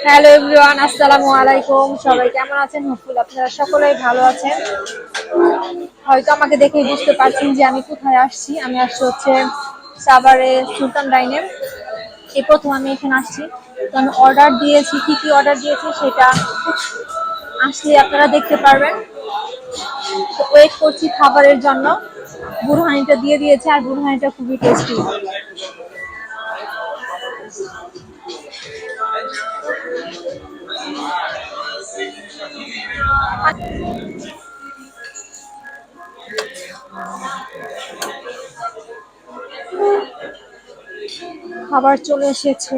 Hello everyone, আসসালামু আলাইকুম। সবাই কেমন আছেন? হোপফুল আপনারা সকলেই ভালো আছেন। হয়তো আমাকে দেখেই বুঝতে পারছেন যে আমি কোথায় আসছি। আমি আসছি হচ্ছে সাভারে সুলতান ডাইনে। এই প্রথম আমি এখানে আসছি। তো আমি অর্ডার দিয়েছি, কি কি অর্ডার দিয়েছি সেটা আসলে আপনারা দেখতে পারবেন। তো ওয়েট করছি খাবারের জন্য। বুরহানিটা দিয়ে দিয়েছে, আর বুরহানিটা খুবই টেস্টি। খাবার চলে এসেছে।